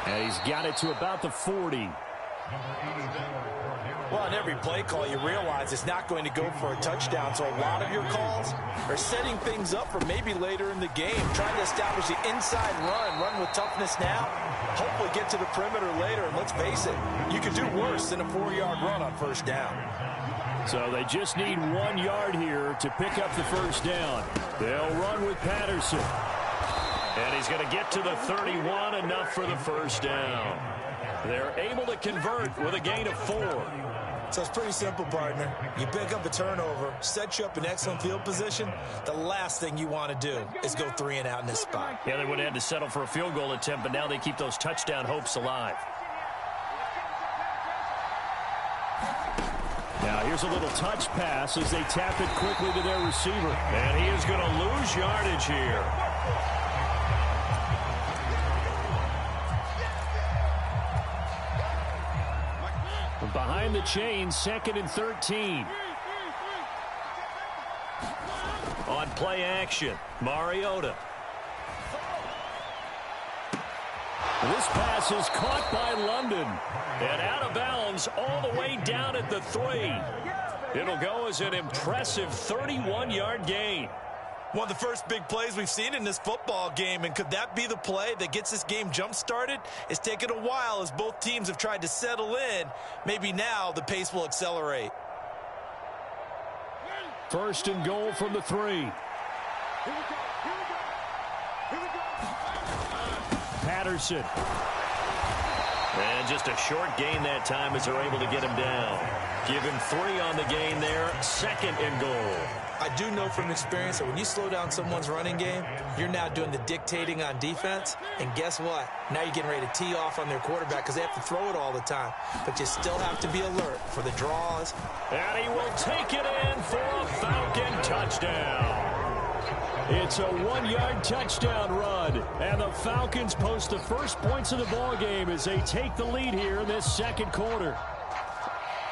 And he's got it to about the 40. Well, on every play call, you realize it's not going to go for a touchdown. So a lot of your calls are setting things up for maybe later in the game, trying to establish the inside run with toughness now, hopefully get to the perimeter later. And let's face it, you can do worse than a 4-yard run on first down. So they just need 1 yard here to pick up the first down. They'll run with Patterson. And he's going to get to the 31, enough for the first down. They're able to convert with a gain of 4. So it's pretty simple, partner. You pick up a turnover, set you up in excellent field position. The last thing you want to do is go 3 and out in this spot. Yeah, they would have had to settle for a field goal attempt, but now they keep those touchdown hopes alive. Now here's a little touch pass as they tap it quickly to their receiver. And he is going to lose yardage here. Behind the chain, 2nd and 13. On play action, Mariota. This pass is caught by London. And out of bounds all the way down at the 3. It'll go as an impressive 31-yard gain. One of the first big plays we've seen in this football game, and could that be the play that gets this game jump-started? It's taken a while as both teams have tried to settle in. Maybe now the pace will accelerate. 1st and goal from the 3. Patterson. And just a short gain that time as they're able to get him down. Give him 3 on the gain there, 2nd and goal. I do know from experience that when you slow down someone's running game, you're now doing the dictating on defense. And guess what? Now you're getting ready to tee off on their quarterback because they have to throw it all the time. But you still have to be alert for the draws. And he will take it in for a Falcon touchdown. It's a 1-yard touchdown run. And the Falcons post the first points of the ball game as they take the lead here in this 2nd quarter.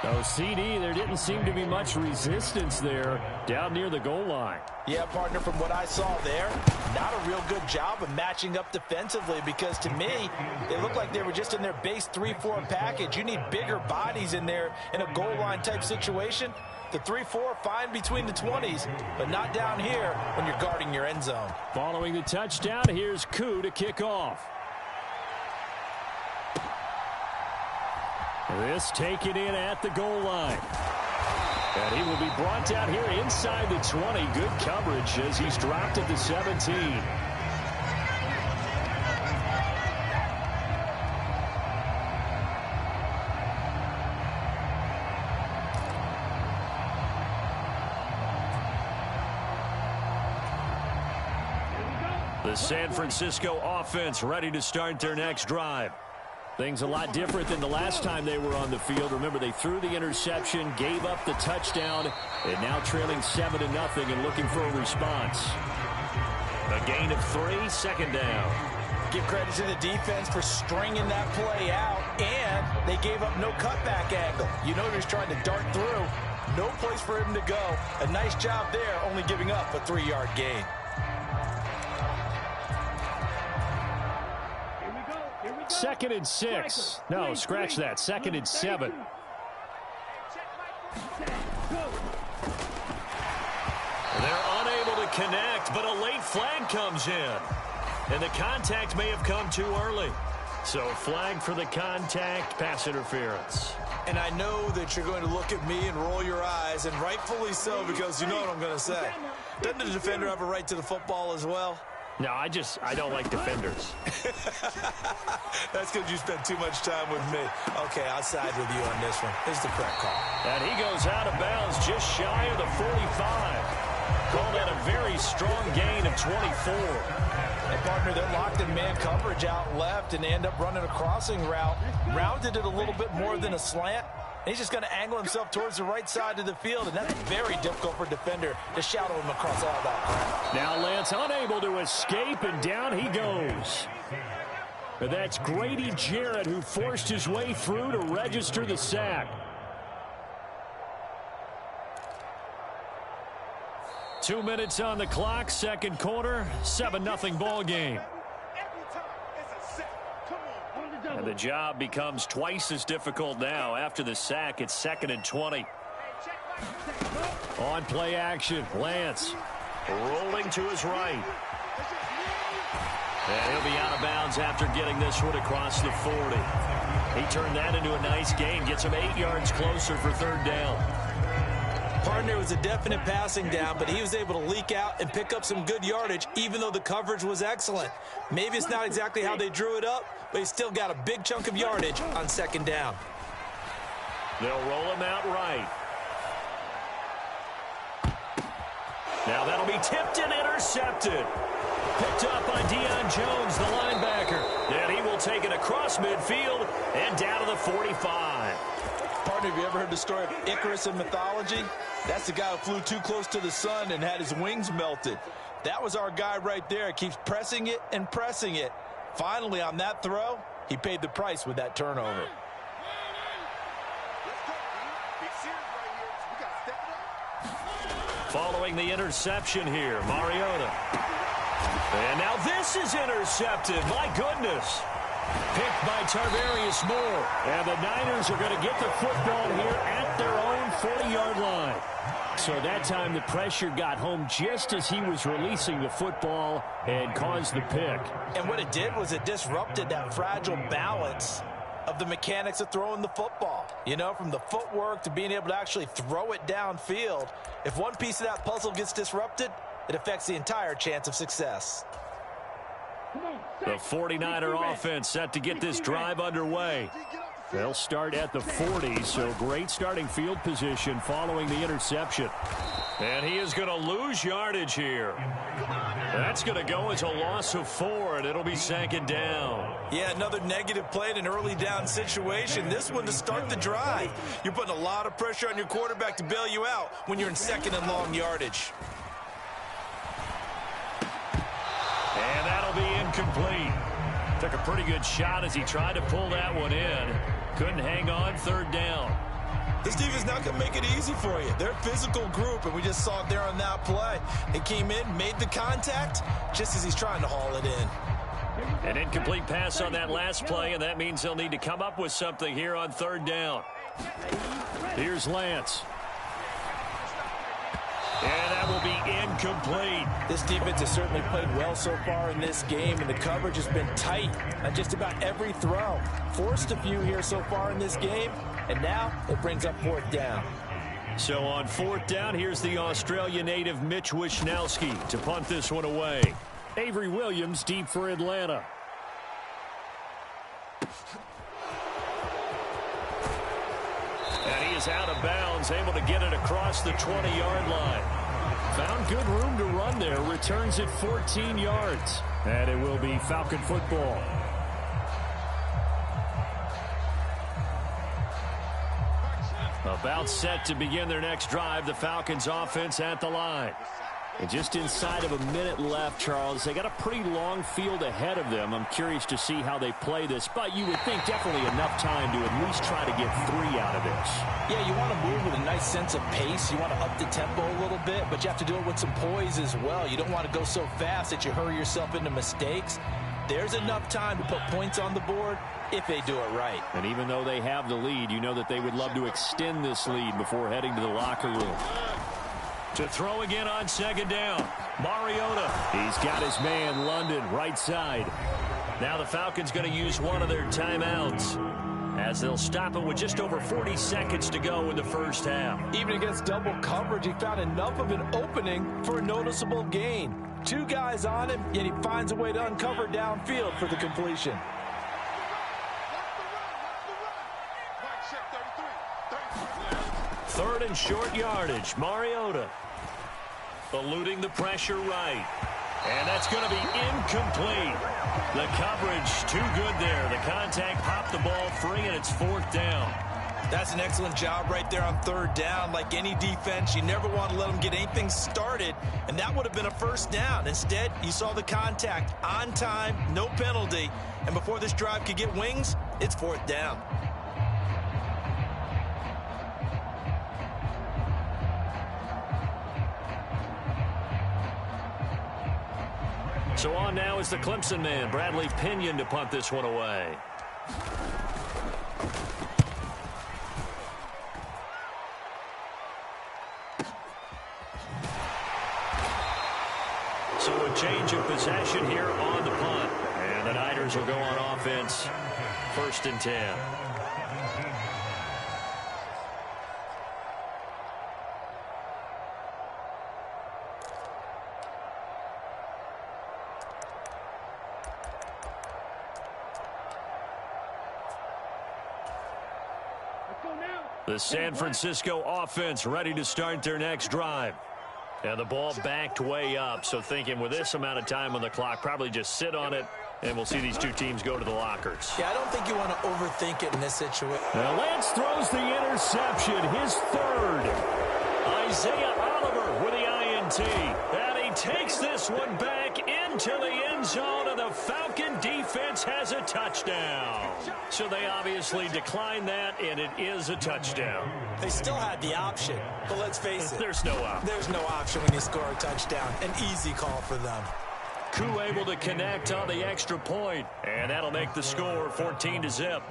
Oh, CD, there didn't seem to be much resistance there down near the goal line. Yeah, partner, from what I saw there, not a real good job of matching up defensively because to me, they looked like they were just in their base 3-4 package. You need bigger bodies in there in a goal line type situation. The 3-4 fine between the 20s, but not down here when you're guarding your end zone. Following the touchdown, here's Koo to kick off. This taken in at the goal line. And he will be brought down here inside the 20. Good coverage as he's dropped at the 17. The San Francisco offense ready to start their next drive. Things a lot different than the last time they were on the field. Remember, they threw the interception, gave up the touchdown, and now trailing 7-0 and looking for a response. A gain of 3, 2nd down. Give credit to the defense for stringing that play out, and they gave up no cutback angle. You know he's trying to dart through. No place for him to go. A nice job there, only giving up a 3-yard gain. 2nd and 6. No, scratch that. 2nd and 7. They're unable to connect, but a late flag comes in. And the contact may have come too early. So flag for the contact, pass interference. And I know that you're going to look at me and roll your eyes, and rightfully so, because you know what I'm going to say. Doesn't the defender have a right to the football as well? No, I don't like defenders. That's because you spent too much time with me. Okay, I'll side with you on this one. This is the correct call. And he goes out of bounds just shy of the 45. Call that a very strong gain of 24. And partner, they're locked in man coverage out left and end up running a crossing route. Rounded it a little bit more than a slant. He's just going to angle himself towards the right side of the field, and that's very difficult for a defender to shadow him across all that ground. Now Lance unable to escape, and down he goes. And that's Grady Jarrett who forced his way through to register the sack. 2 minutes on the clock, 2nd quarter, 7-0 ball game. And the job becomes twice as difficult now. After the sack, it's 2nd and 20. On play action, Lance rolling to his right. And he'll be out of bounds after getting this one across the 40. He turned that into a nice gain, gets him 8 yards closer for 3rd down. Partner was a definite passing down, but he was able to leak out and pick up some good yardage, even though the coverage was excellent. Maybe it's not exactly how they drew it up, but he still got a big chunk of yardage on 2nd down. They'll roll him out right. Now that'll be tipped and intercepted. Picked up by Deion Jones, the linebacker. And he will take it across midfield and down to the 45. Partner, have you ever heard the story of Icarus in mythology? That's the guy who flew too close to the sun and had his wings melted. That was our guy right there. Keeps pressing it and pressing it. Finally, on that throw, he paid the price with that turnover. Following the interception here, Mariota. And now this is intercepted. My goodness. Picked by Tarvarius Moore. And the Niners are going to get the football here at their own 40-yard line. So that time the pressure got home just as he was releasing the football and caused the pick. And what it did was it disrupted that fragile balance of the mechanics of throwing the football. You know, from the footwork to being able to actually throw it downfield. If one piece of that puzzle gets disrupted, it affects the entire chance of success. The 49er offense set to get this drive underway. They'll start at the 40, so great starting field position following the interception. And he is going to lose yardage here. That's going to go as a loss of 4, and it'll be 2nd down. Yeah, another negative play in an early down situation. This one to start the drive. You're putting a lot of pressure on your quarterback to bail you out when you're in 2nd and long yardage. And that'll be incomplete. Took a pretty good shot as he tried to pull that one in. Couldn't hang on, 3rd down. This defense not going to make it easy for you. They're a physical group, and we just saw it there on that play. They came in, made the contact, just as he's trying to haul it in. An incomplete pass on that last play, and that means they'll need to come up with something here on 3rd down. Here's Lance. And that will be incomplete. This defense has certainly played well so far in this game, and the coverage has been tight on just about every throw. Forced a few here so far in this game, and now it brings up 4th down. So on 4th down, here's the Australia native Mitch Wishnowski to punt this one away. Avery Williams deep for Atlanta. And he is out of bounds, able to get it across the 20-yard line. Found good room to run there, returns it 14 yards. And it will be Falcon football. About set to begin their next drive, the Falcons offense at the line. And just inside of a minute left, Charles, they got a pretty long field ahead of them. I'm curious to see how they play this, but you would think definitely enough time to at least try to get 3 out of this. Yeah, you want to move with a nice sense of pace. You want to up the tempo a little bit, but you have to do it with some poise as well. You don't want to go so fast that you hurry yourself into mistakes. There's enough time to put points on the board if they do it right. And even though they have the lead, you know that they would love to extend this lead before heading to the locker room. To throw again on 2nd down, Mariota. He's got his man, London, right side. Now the Falcons going to use one of their timeouts as they'll stop it with just over 40 seconds to go in the first half. Even against double coverage, he found enough of an opening for a noticeable gain. 2 guys on him, yet he finds a way to uncover downfield for the completion. Third and short yardage, Mariota. Eluding the pressure right. And that's going to be incomplete. The coverage too good there. The contact popped the ball free, and it's 4th down. That's an excellent job right there on 3rd down. Like any defense, you never want to let them get anything started, and that would have been a 1st down. Instead, you saw the contact on time, no penalty, and before this drive could get wings, it's 4th down. So on now is the Clemson man, Bradley Pinion, to punt this one away. So a change of possession here on the punt. And the Niners will go on offense. 1st and 10. The San Francisco offense ready to start their next drive. And the ball backed way up, so thinking with this amount of time on the clock, probably just sit on it, and we'll see these two teams go to the lockers. Yeah, I don't think you want to overthink it in this situation. Now Lance throws the interception, his 3rd. Isaiah Oliver with the INT. And he takes this one back into the end zone, and the Falcon defense has a touchdown. So they obviously declined that, and it is a touchdown. They still had the option, but let's face it. There's no option. There's no option when you score a touchdown. An easy call for them. Koo able to connect on the extra point, and that'll make the score 14-0.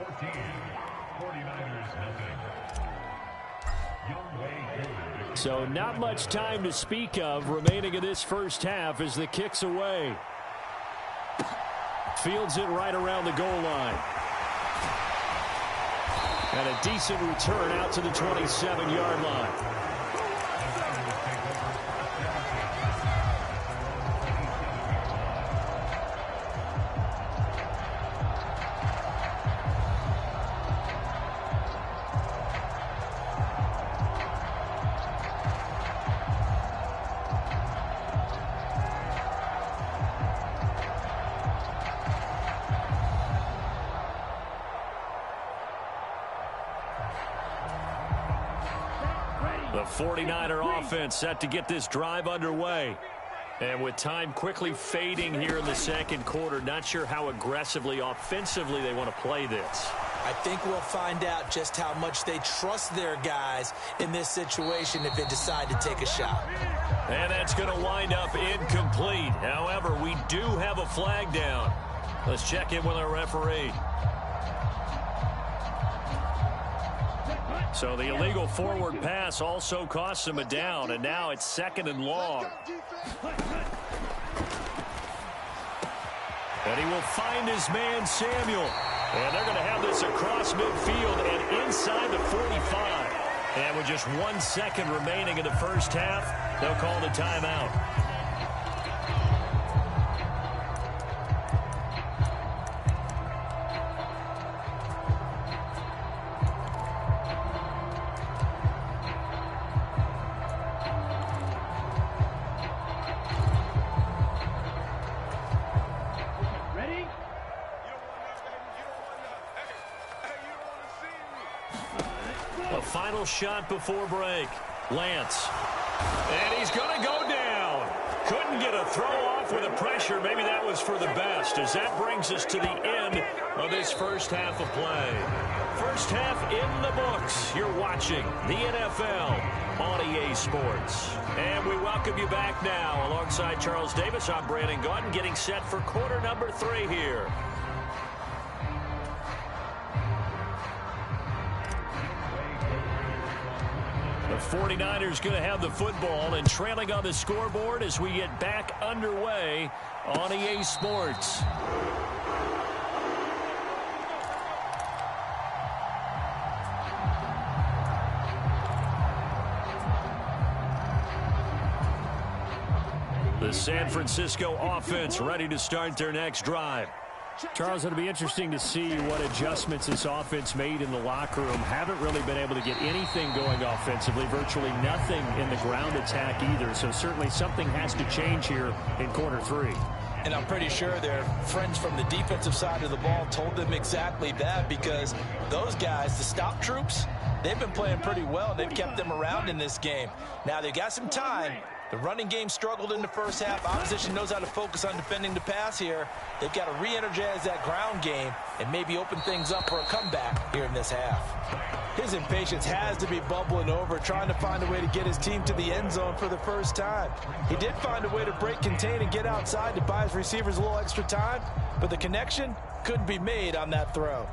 So not much time to speak of remaining in this first half as the kick's away. Fields it right around the goal line. And a decent return out to the 27-yard line. The 49er offense set to get this drive underway. And with time quickly fading here in the second quarter, not sure how aggressively, offensively they want to play this. I think we'll find out just how much they trust their guys in this situation if they decide to take a shot. And that's going to wind up incomplete. However, we do have a flag down. Let's check in with our referee. So the illegal forward pass also costs him a down, and now it's 2nd and long. And he will find his man, Samuel. And they're going to have this across midfield and inside the 45. And with just 1 second remaining in the first half, they'll call the timeout. Final shot before break. Lance. And he's going to go down. Couldn't get a throw off with the pressure. Maybe that was for the best, as that brings us to the end of this first half of play. First half in the books. You're watching the NFL on EA Sports. And we welcome you back now. Alongside Charles Davis, I'm Brandon Gaudin, getting set for quarter number 3 here. The 49ers going to have the football and trailing on the scoreboard as we get back underway on EA Sports. The San Francisco offense ready to start their next drive. Charles, it'll be interesting to see what adjustments this offense made in the locker room. Haven't really been able to get anything going offensively, virtually nothing in the ground attack either. So certainly something has to change here in quarter 3. And I'm pretty sure their friends from the defensive side of the ball told them exactly that, because those guys, the stop troops, they've been playing pretty well. They've kept them around in this game. Now they've got some time. The running game struggled in the first half. Opposition knows how to focus on defending the pass here. They've got to re-energize that ground game and maybe open things up for a comeback here in this half. His impatience has to be bubbling over, trying to find a way to get his team to the end zone for the first time. He did find a way to break contain and get outside to buy his receivers a little extra time, but the connection couldn't be made on that throw.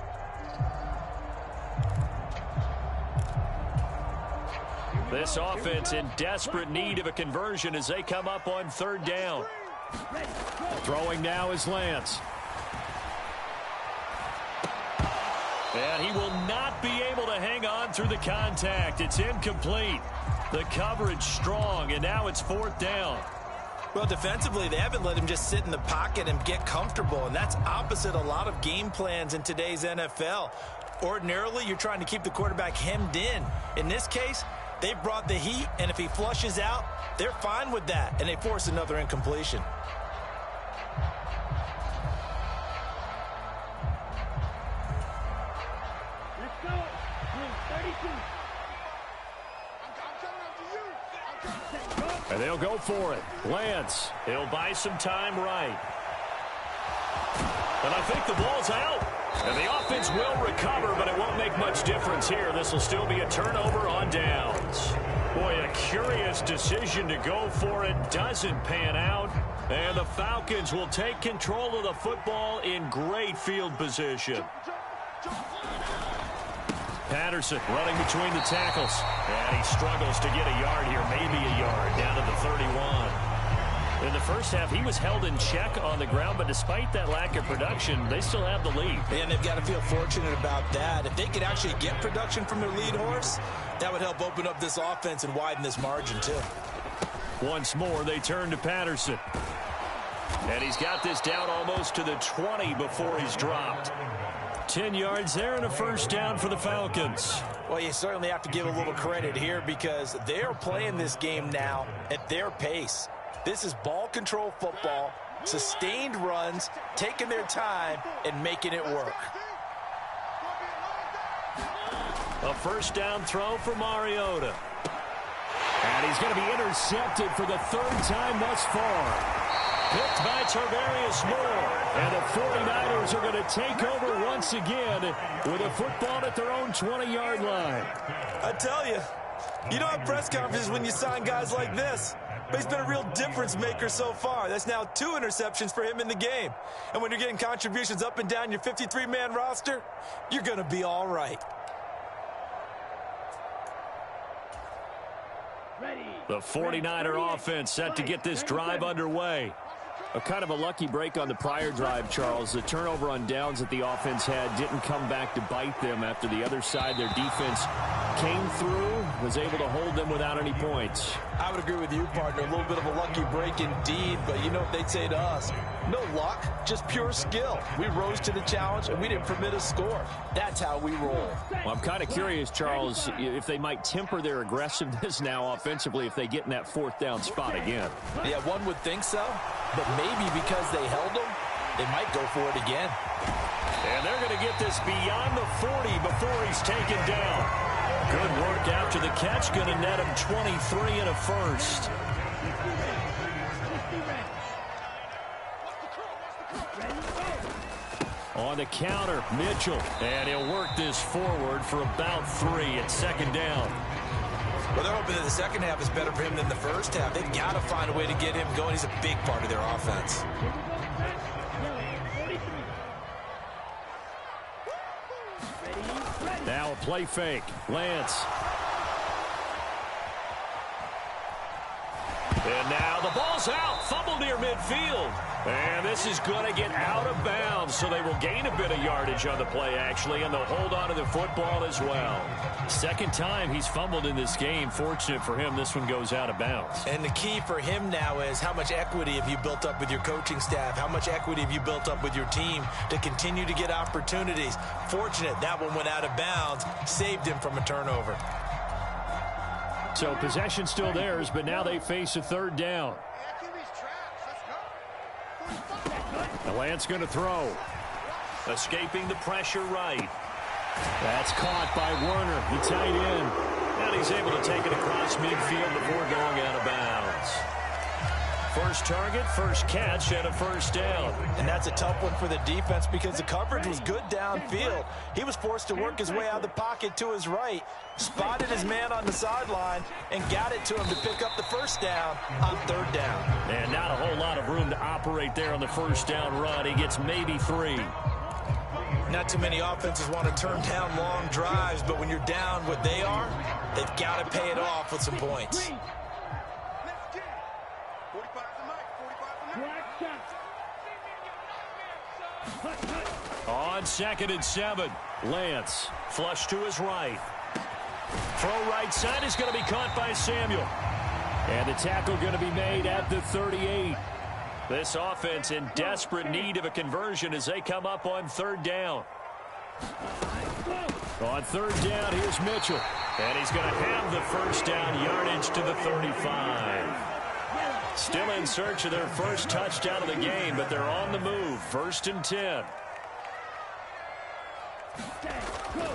This offense in desperate need of a conversion as they come up on third down. Throwing now is Lance. And he will not be able to hang on through the contact. It's incomplete. The coverage strong, and now it's fourth down. Well, defensively, they haven't let him just sit in the pocket and get comfortable, and that's opposite a lot of game plans in today's NFL. Ordinarily, you're trying to keep the quarterback hemmed in. In this case, they brought the heat, and if he flushes out, they're fine with that, and they force another incompletion. And they'll go for it. Lance, he'll buy some time right. And I think the ball's out. And the offense will recover, but it won't make much difference here. This will still be a turnover on downs. Boy, a curious decision to go for it. Doesn't pan out. And the Falcons will take control of the football in great field position. Patterson running between the tackles. And he struggles to get a yard here, maybe a yard, down to the 31. In the first half, he was held in check on the ground, but despite that lack of production, they still have the lead. And they've got to feel fortunate about that. If they could actually get production from their lead horse, that would help open up this offense and widen this margin, too. Once more, they turn to Patterson. And he's got this down almost to the 20 before he's dropped. 10 yards there and a first down for the Falcons. Well, you certainly have to give a little credit here because they're playing this game now at their pace. This is ball control football, sustained runs, taking their time and making it work. A first down throw for Mariota. And he's going to be intercepted for the third time thus far. Picked by Tarvarius Moore. And the 49ers are going to take over once again with a football at their own 20-yard line. I tell you, you don't have press conferences when you sign guys like this. But he's been a real difference maker so far. That's now 2 interceptions for him in the game. And when you're getting contributions up and down your 53-man roster, you're going to be all right. The 49er offense set to get this drive underway. A kind of a lucky break on the prior drive, Charles. The turnover on downs that the offense had didn't come back to bite them after the other side. Their defense came through, was able to hold them without any points. I would agree with you, partner. A little bit of a lucky break indeed, but you know what they'd say to us? No luck, just pure skill. We rose to the challenge, and we didn't permit a score. That's how we roll. Well, I'm kind of curious, Charles, if they might temper their aggressiveness now offensively if they get in that fourth down spot again. Yeah, one would think so, but maybe because they held them, they might go for it again. And they're going to get this beyond the 40 before he's taken down. Good work after the catch, going to net him 23 and a first. On the counter, Mitchell, and he'll work this forward for about 3 at second down. Well, they're hoping that the second half is better for him than the first half. They've got to find a way to get him going. He's a big part of their offense. Now a play fake. Lance. And now the ball's out. Fumble near midfield. And this is going to get out of bounds, so they will gain a bit of yardage on the play, actually, and they'll hold on to the football as well. Second time he's fumbled in this game. Fortunate for him, this one goes out of bounds. And the key for him now is how much equity have you built up with your coaching staff? How much equity have you built up with your team to continue to get opportunities? Fortunate that one went out of bounds, saved him from a turnover. So possession still theirs, but now they face a third down. The Lance going to throw. Escaping the pressure right. That's caught by Werner, the tight end. And he's able to take it across midfield before going out of bounds. First target, first catch, and a first down. And that's a tough one for the defense because the coverage was good downfield. He was forced to work his way out of the pocket to his right, spotted his man on the sideline, and got it to him to pick up the first down on third down. And not a whole lot of room to operate there on the first down run. He gets maybe 3. Not too many offenses want to turn down long drives, but when you're down what they are, they've got to pay it off with some points. On 2nd and 7, Lance flush to his right. Throw right side is going to be caught by Samuel. And the tackle going to be made at the 38. This offense in desperate need of a conversion as they come up on 3rd down. On 3rd down, here's Mitchell. And he's going to have the 1st down yardage to the 35. Still in search of their first touchdown of the game, but they're on the move. 1st and 10.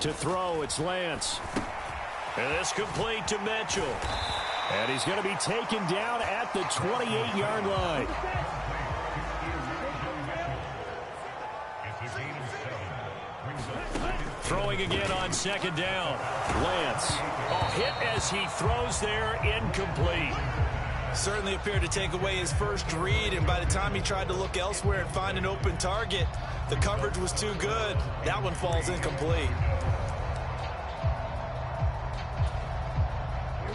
To throw, it's Lance. And this complete to Mitchell. And he's going to be taken down at the 28-yard line. Throwing again on 2nd down. Lance. Hit as he throws there, incomplete. Certainly appeared to take away his first read, and by the time he tried to look elsewhere and find an open target, the coverage was too good. That one falls incomplete.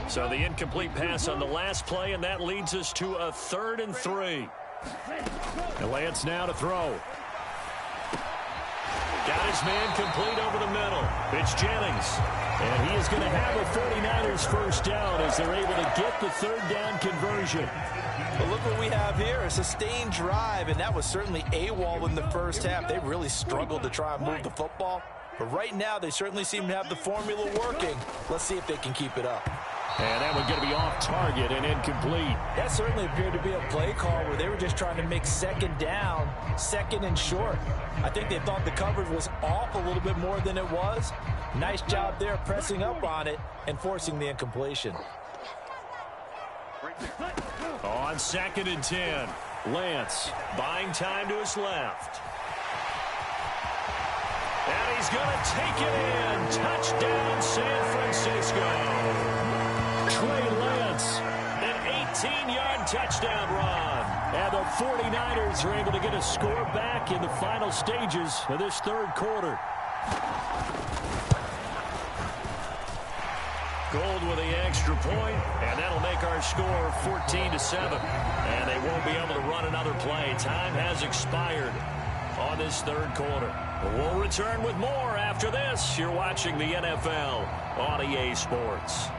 So the incomplete pass on the last play, and that leads us to a 3rd and 3. And Lance now to throw. Got his man complete over the middle. It's Jennings. And he is going to have a 49ers first down as they're able to get the 3rd down conversion. But look what we have here, a sustained drive, and that was certainly AWOL in the first half. They really struggled to try and move the football. But right now, they certainly seem to have the formula working. Let's see if they can keep it up. And that one's going to be off target and incomplete. That certainly appeared to be a play call where they were just trying to make 2nd down, 2nd and short. I think they thought the coverage was off a little bit more than it was. Nice job there pressing up on it and forcing the incompletion. On 2nd and 10, Lance buying time to his left. And he's going to take it in. Touchdown, San Francisco. Trey Lance, an 18-yard touchdown run. And the 49ers are able to get a score back in the final stages of this 3rd quarter. Gold with the extra point, and that'll make our score 14-7. And they won't be able to run another play. Time has expired on this 3rd quarter. We'll return with more after this. You're watching the NFL on EA Sports.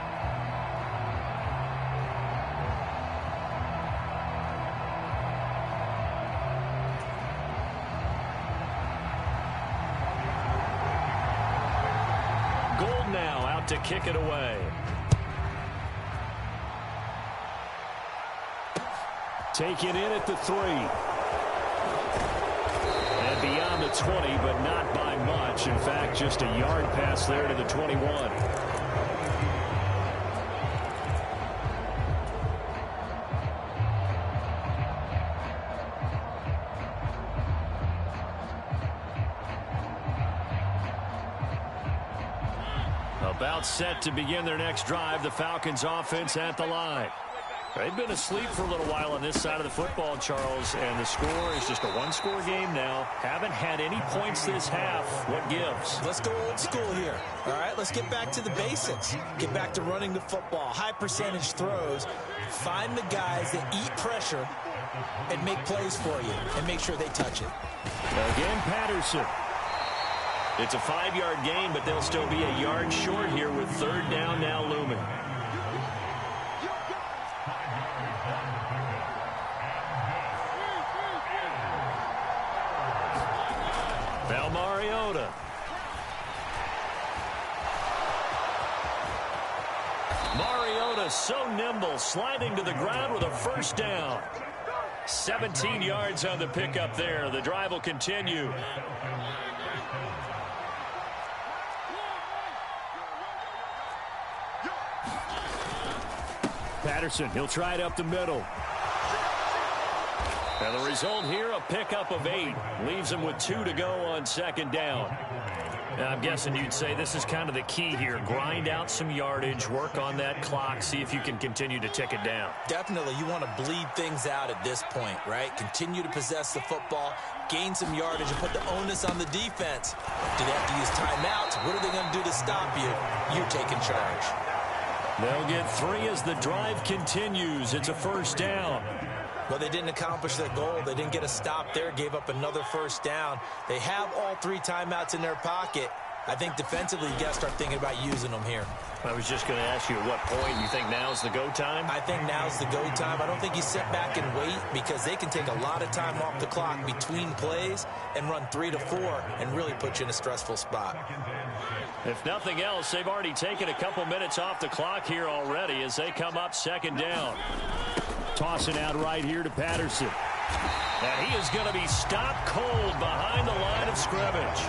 To kick it away. Take it in at the 3. And beyond the 20, but not by much. In fact, just a yard pass there to the 21. About set to begin their next drive, the Falcons offense at the line. They've been asleep for a little while on this side of the football, Charles, and the score is just a one-score game now. Haven't had any points this half. What gives? Let's go old school here. All right, let's get back to the basics. Get back to running the football, high percentage throws. Find the guys that eat pressure and make plays for you and make sure they touch it. Again, Patterson. It's a 5-yard gain, but they'll still be a yard short here with 3rd down now looming. Now Mariota. Mariota so nimble, sliding to the ground with a first down. 17 yards on the pickup there. The drive will continue. Patterson, he'll try it up the middle. And the result here, a pickup of 8. Leaves him with 2 to go on 2nd down. I'm guessing you'd say this is kind of the key here. Grind out some yardage, work on that clock, see if you can continue to tick it down. Definitely, you want to bleed things out at this point, right? Continue to possess the football, gain some yardage, and put the onus on the defense. Do they have to use timeouts? What are they going to do to stop you? You're taking charge. They'll get 3 as the drive continues. It's a first down. Well, they didn't accomplish their goal. They didn't get a stop there, gave up another first down. They have all 3 timeouts in their pocket. I think defensively, you got to start thinking about using them here. I was just going to ask you at what point you think now's the go time? I think now's the go time. I don't think you sit back and wait because they can take a lot of time off the clock between plays and run 3 to 4 and really put you in a stressful spot. If nothing else, they've already taken a couple minutes off the clock here already as they come up second down. Toss it out right here to Patterson. And he is going to be stopped cold behind the line of scrimmage.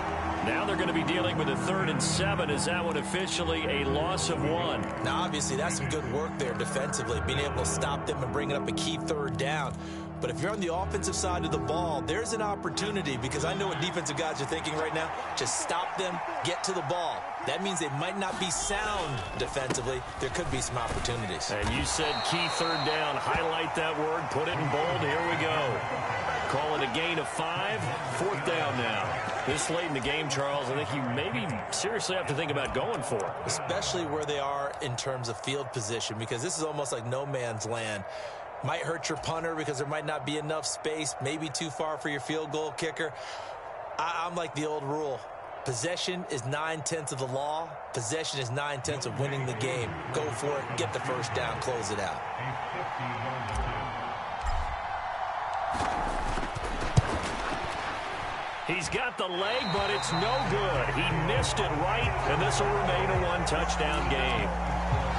Now they're going to be dealing with a 3rd and 7 as that one officially a loss of 1. Now, obviously, that's some good work there defensively, being able to stop them and bringing up a key 3rd down. But if you're on the offensive side of the ball, there's an opportunity because I know what defensive guys are thinking right now. Just stop them, get to the ball. That means they might not be sound defensively. There could be some opportunities. And you said key 3rd down. Highlight that word. Put it in bold. Here we go. Call it a gain of 5. 4th down now. This late in the game, Charles, I think you maybe seriously have to think about going for it. Especially where they are in terms of field position because this is almost like no man's land. Might hurt your punter because there might not be enough space, maybe too far for your field goal kicker. I'm like the old rule. Possession is 9/10 of the law. Possession is 9/10 of winning the game. Go for it, get the first down, close it out. He's got the leg, but it's no good. He missed it right, and this will remain a 1-touchdown game.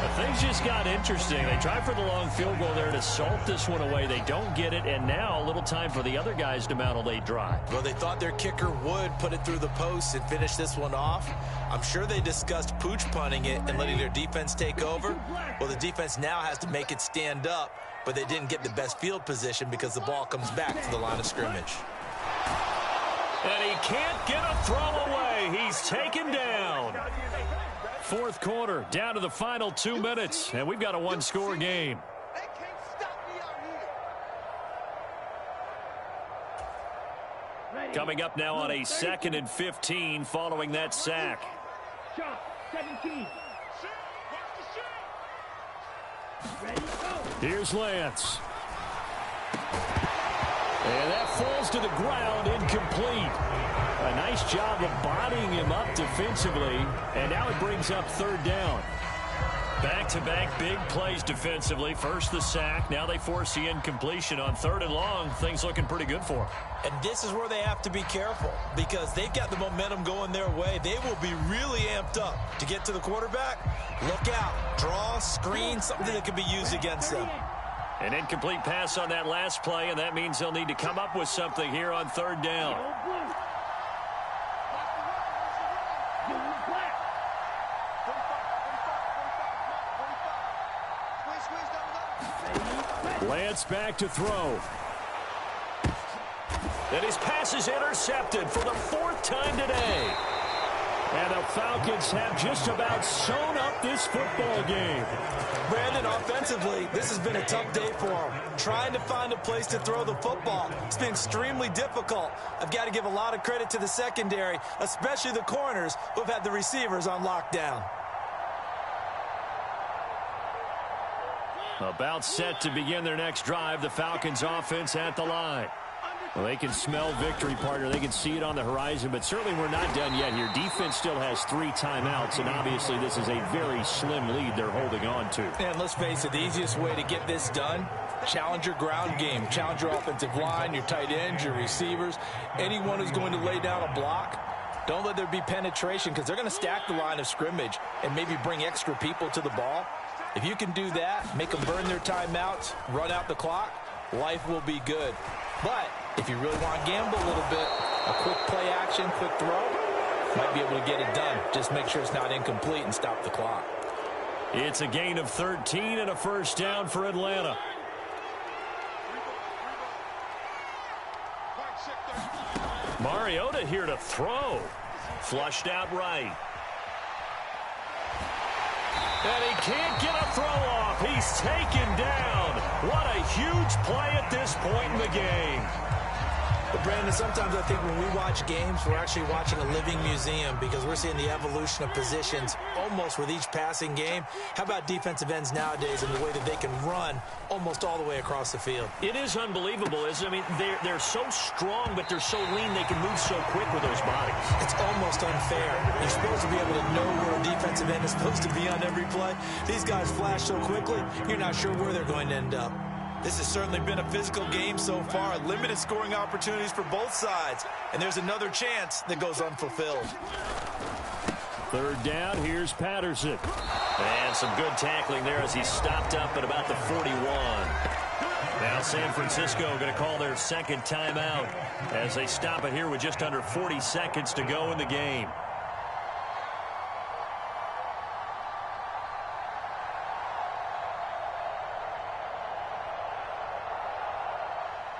But things just got interesting. They tried for the long field goal there to salt this one away. They don't get it, and now a little time for the other guys to mount a late drive. Well, they thought their kicker would put it through the post and finish this one off. I'm sure they discussed pooch punting it and letting their defense take over. Well, the defense now has to make it stand up, but they didn't get the best field position because the ball comes back to the line of scrimmage. And he can't get a throw away. He's taken down. 4th quarter, down to the final 2 minutes, and we've got a 1-score game. Coming up now on a 2nd and 15 following that sack. Here's Lance. And that falls to the ground, incomplete. A nice job of bodying him up defensively, and now it brings up 3rd down. Back-to-back big plays defensively. First the sack, now they force the incompletion on 3rd and long. Things looking pretty good for them. And this is where they have to be careful because they've got the momentum going their way. They will be really amped up to get to the quarterback. Look out, draw, screen, something that could be used against them. An incomplete pass on that last play, and that means they'll need to come up with something here on 3rd down. Lance back to throw. And his pass is intercepted for the 4th time today. And the Falcons have just about sewn up this football game. Brandon, offensively, this has been a tough day for them. Trying to find a place to throw the football. It's been extremely difficult. I've got to give a lot of credit to the secondary, especially the corners who have had the receivers on lockdown. About set to begin their next drive, the Falcons offense at the line. Well, they can smell victory, partner. They can see it on the horizon, but certainly we're not done yet here. Defense still has 3 timeouts, and obviously this is a very slim lead they're holding on to. And let's face it, the easiest way to get this done, challenge your ground game. Challenge your offensive line, your tight ends, your receivers, anyone who's going to lay down a block. Don't let there be penetration because they're going to stack the line of scrimmage and maybe bring extra people to the ball. If you can do that, make them burn their timeouts, run out the clock, life will be good. But if you really want to gamble a little bit, a quick play action, quick throw, might be able to get it done. Just make sure it's not incomplete and stop the clock. It's a gain of 13 and a first down for Atlanta. Mariota here to throw. Flushed out right. And he can't get a throw off. He's taken down. What a huge play at this point in the game. But Brandon, sometimes I think when we watch games, we're actually watching a living museum because we're seeing the evolution of positions almost with each passing game. How about defensive ends nowadays and the way that they can run almost all the way across the field? It is unbelievable, isn't it? I mean, they're so strong, but they're so lean, they can move so quick with those bodies. It's almost unfair. You're supposed to be able to know where a defensive end is supposed to be on every play. These guys flash so quickly, you're not sure where they're going to end up. This has certainly been a physical game so far. Limited scoring opportunities for both sides. And there's another chance that goes unfulfilled. Third down, here's Patterson. And some good tackling there as he stopped up at about the 41. Now San Francisco going to call their second timeout as they stop it here with just under 40 seconds to go in the game.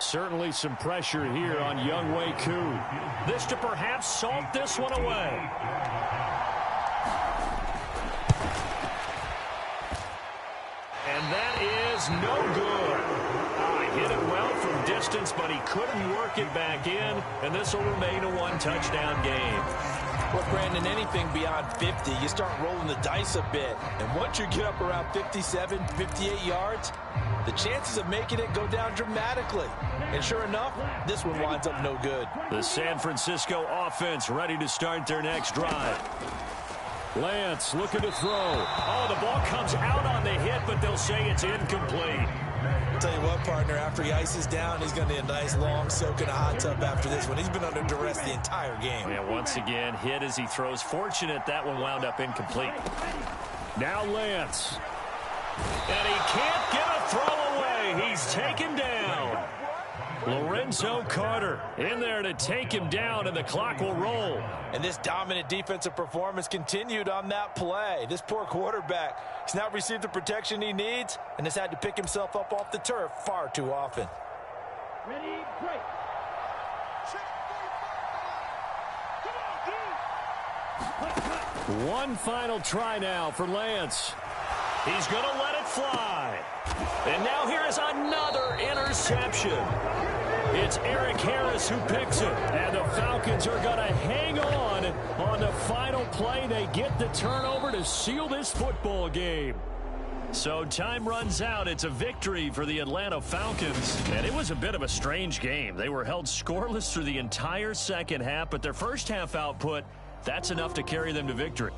Certainly some pressure here on Younghoe Koo. This to perhaps salt this one away. And that is no good. He hit it well from distance, but he couldn't work it back in, and this will remain a one-touchdown game. Well, Brandon, anything beyond 50, you start rolling the dice a bit. And once you get up around 57, 58 yards, the chances of making it go down dramatically. And sure enough, this one winds up no good. The San Francisco offense ready to start their next drive. Lance looking to throw. Oh, the ball comes out on the hit, but they'll say it's incomplete. I'll tell you what, partner, after he ices down, he's going to need a nice long soak in a hot tub after this one. He's been under duress the entire game. Yeah, once again, hit as he throws. Fortunate that one wound up incomplete. Now Lance. And he can't get a throw away. He's taken down. Lorenzo Carter in there to take him down, and the clock will roll. And this dominant defensive performance continued on that play. This poor quarterback, he's not received the protection he needs and has had to pick himself up off the turf far too often. Ready, break. One final try now for Lance. He's going to let it fly. And now here is another interception. It's Eric Harris who picks it. And the Falcons are going to hang on the final play. They get the turnover to seal this football game. So time runs out. It's a victory for the Atlanta Falcons. And it was a bit of a strange game. They were held scoreless through the entire second half, but their first half output, that's enough to carry them to victory.